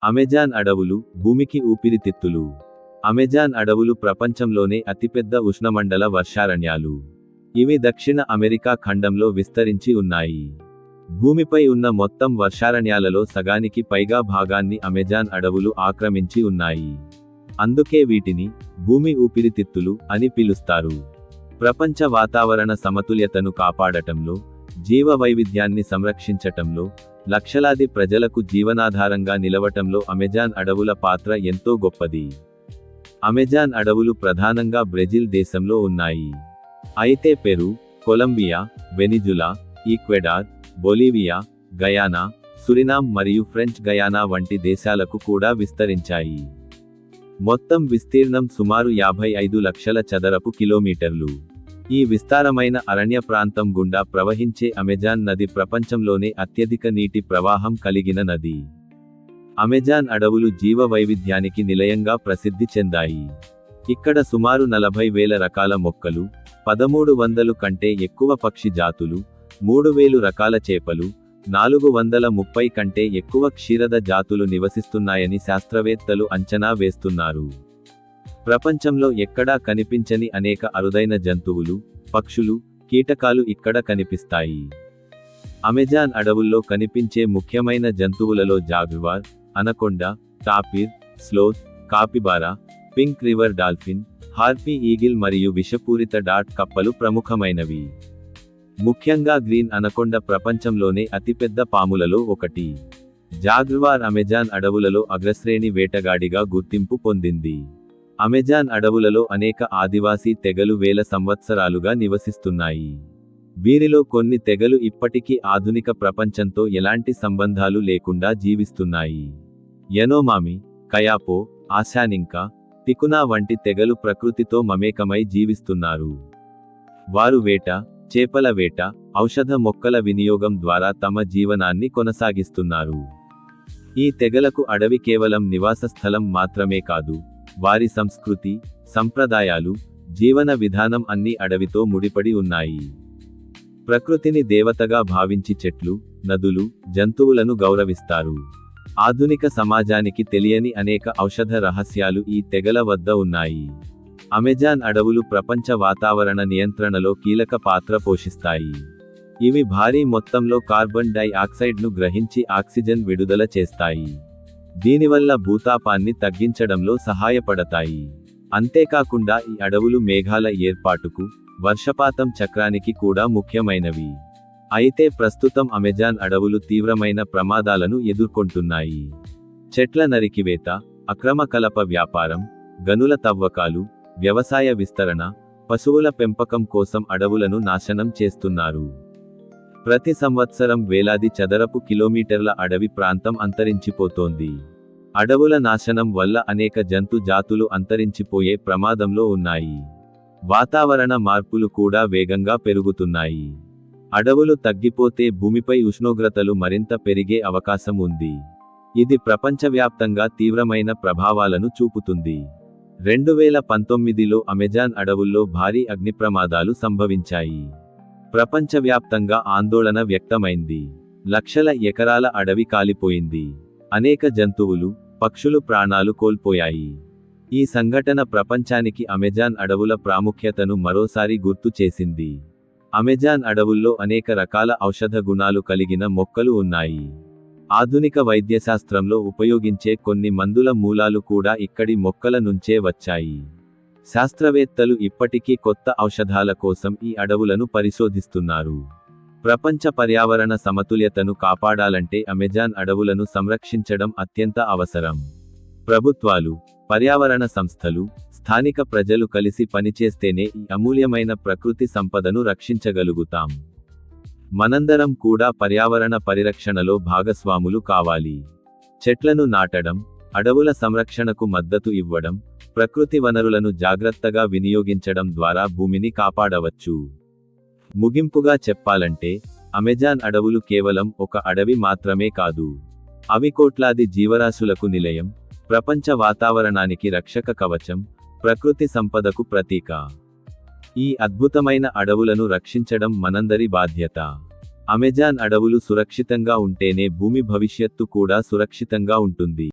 Amazon అడవులు భూమికి ఊపిరితిత్తులు. అమెజాన్ అడవులు ప్రపంచంలోనే అతిపెద్ద ఉష్ణమండల వర్షారణ్యాలు. ఇవి దక్షిణ అమెరికా ఖండంలో విస్తరించి ఉన్నాయి. భూమిపై ఉన్న మొత్తం వర్షారణ్యాలలో సగానికి పైగా భాగాన్ని అమెజాన్ అడవులు ఆక్రమించి ఉన్నాయి. అందుకే వీటిని భూమి ఊపిరితిత్తులు అని పిలుస్తారు. ప్రపంచ వాతావరణ సమతుల్యతను కాపాడటంలో, జీవ వైవిధ్యాన్ని సంరక్షించటంలో, లక్షలాది ప్రజలకు జీవనాధారంగా నిలవటంలో అమెజాన్ అడవుల పాత్ర ఎంతో గొప్పది. అమెజాన్ అడవులు ప్రధానంగా బ్రెజిల్ దేశంలో ఉన్నాయి. అయితే Peru, Colombia, Venezuela, Ecuador, Bolivia, Guyana, Suriname మరియు ఫ్రెంచ్ గయానా వంటి దేశాలకు కూడా విస్తరించాయి. మొత్తం విస్తీర్ణం సుమారు 55 లక్షల చదరపు కిలోమీటర్లు. ఈ విస్తారమైన అరణ్య ప్రాంతం గుండా ప్రవహించే అమెజాన్ నది ప్రపంచంలోనే అత్యధిక నీటి ప్రవాహం కలిగిన నది. అమెజాన్ అడవులు జీవ వైవిధ్యానికి నిలయంగా ప్రసిద్ధి చెందాయి. ఇక్కడ సుమారు 40,000 రకాల మొక్కలు, 1,300 కంటే ఎక్కువ పక్షి జాతులు, 3,000 రకాల చేపలు, 430 కంటే ఎక్కువ క్షీరద జాతులు నివసిస్తున్నాయని శాస్త్రవేత్తలు అంచనా వేస్తున్నారు. ప్రపంచంలో ఎక్కడా కనిపించని అనేక అరుదైన జంతువులు, పక్షులు, కీటకాలు ఇక్కడ కనిపిస్తాయి. అమెజాన్ అడవుల్లో కనిపించే ముఖ్యమైన జంతువులలో jaguar, anaconda, tapir, sloth, capybara, pink river dolphin, harpy eagle మరియు విషపూరిత డాట్ కప్పలు ప్రముఖమైనవి. ముఖ్యంగా గ్రీన్ అనకొండ ప్రపంచంలోనే అతిపెద్ద పాములలో ఒకటి. జాగ్వార్ అమెజాన్ అడవులలో అగ్రశ్రేణి వేటగాడిగా గుర్తింపు పొందింది. అమెజాన్ అడవులలో అనేక ఆదివాసీ తెగలు వేల సంవత్సరాలుగా నివసిస్తున్నాయి. వీరిలో కొన్ని తెగలు ఇప్పటికీ ఆధునిక ప్రపంచంతో ఎలాంటి సంబంధాలు లేకుండా జీవిస్తున్నాయి. యనోమామి, కయాపో, ఆశానింకా, టికునా వంటి తెగలు ప్రకృతితో మమేకమై జీవిస్తున్నారు. వారు వేట, చేపల వేట, ఔషధ మొక్కల వినియోగం ద్వారా తమ జీవనాన్ని కొనసాగిస్తున్నారు. ఈ తెగలకు అడవి కేవలం నివాస స్థలం మాత్రమే కాదు, వారి సంస్కృతి, సంప్రదాయాలు, జీవన విధానం అన్నీ అడవితో ముడిపడి ఉన్నాయి. ప్రకృతిని దేవతగా భావించి చెట్లు, నదులు, జంతువులను గౌరవిస్తారు. ఆధునిక సమాజానికి తెలియని అనేక ఔషధ రహస్యాలు ఈ తెగల వద్ద ఉన్నాయి. అమెజాన్ అడవులు ప్రపంచ వాతావరణ నియంత్రణలో కీలక పాత్ర పోషిస్తాయి. ఇవి భారీ మొత్తంలో కార్బన్ డైఆక్సైడ్ను గ్రహించి ఆక్సిజన్ విడుదల చేస్తాయి. దీనివల్ల భూతాపాన్ని తగ్గించడంలో సహాయపడతాయి. అంతేకాకుండా ఈ అడవులు మేఘాల ఏర్పాటుకు, వర్షపాతం చక్రానికి కూడా ముఖ్యమైనవి. అయితే ప్రస్తుతం అమెజాన్ అడవులు తీవ్రమైన ప్రమాదాలను ఎదుర్కొంటున్నాయి. చెట్ల నరికివేత, అక్రమ కలప వ్యాపారం, గనుల తవ్వకాలు, వ్యవసాయ విస్తరణ, పశువుల పెంపకం కోసం అడవులను నాశనం చేస్తున్నారు. ప్రతి సంవత్సరం వేలాది చదరపు కిలోమీటర్ల అడవి ప్రాంతం అంతరించిపోతోంది. అడవుల నాశనం వల్ల అనేక జంతు జాతులు అంతరించిపోయే ప్రమాదంలో ఉన్నాయి. వాతావరణ మార్పులు కూడా వేగంగా పెరుగుతున్నాయి. అడవులు తగ్గిపోతే భూమిపై ఉష్ణోగ్రతలు మరింత పెరిగే అవకాశం ఉంది. ఇది ప్రపంచవ్యాప్తంగా తీవ్రమైన ప్రభావాలను చూపుతుంది. 2019లో అమెజాన్ అడవుల్లో భారీ అగ్నిప్రమాదాలు సంభవించాయి. ప్రపంచవ్యాప్తంగా ఆందోళన వ్యక్తమైంది. లక్షల ఎకరాల అడవి కాలిపోయింది. అనేక జంతువులు, పక్షులు ప్రాణాలు కోల్పోయాయి. ఈ సంఘటన ప్రపంచానికి అమెజాన్ అడవుల ప్రాముఖ్యతను మరోసారి గుర్తు చేసింది. అమెజాన్ అడవుల్లో అనేక రకాల ఔషధ గుణాలు కలిగిన మొక్కలు ఉన్నాయి. ఆధునిక వైద్యశాస్త్రంలో ఉపయోగించే కొన్ని మందుల మూలాలు కూడా ఇక్కడి మొక్కల నుంచే వచ్చాయి. శాస్త్రవేత్తలు ఇప్పటికీ కొత్త ఔషధాల కోసం ఈ అడవులను పరిశోధిస్తున్నారు. ప్రపంచ పర్యావరణ సమతుల్యతను కాపాడాలంటే అమెజాన్ అడవులను సంరక్షించడం అత్యంత అవసరం. ప్రభుత్వాలు, పర్యావరణ సంస్థలు, స్థానిక ప్రజలు కలిసి పనిచేస్తేనే ఈ అమూల్యమైన ప్రకృతి సంపదను రక్షించగలుగుతాం. మనందరం కూడా పర్యావరణ పరిరక్షణలో భాగస్వాములు కావాలి. చెట్లను నాటడం, అడవుల సంరక్షణకు మద్దతు ఇవ్వడం, ప్రకృతి వనరులను జాగ్రత్తగా వినియోగించడం ద్వారా భూమిని కాపాడవచ్చు. ముగింపుగా చెప్పాలంటే, అమెజాన్ అడవులు కేవలం ఒక అడవి మాత్రమే కాదు. అవి కోట్లాది జీవరాశులకు నిలయం, ప్రపంచ వాతావరణానికి రక్షక కవచం, ప్రకృతి సంపదకు ప్రతీక. ఈ అద్భుతమైన అడవులను రక్షించడం మనందరి బాధ్యత. అమెజాన్ అడవులు సురక్షితంగా ఉంటేనే భూమి భవిష్యత్తు కూడా సురక్షితంగా ఉంటుంది.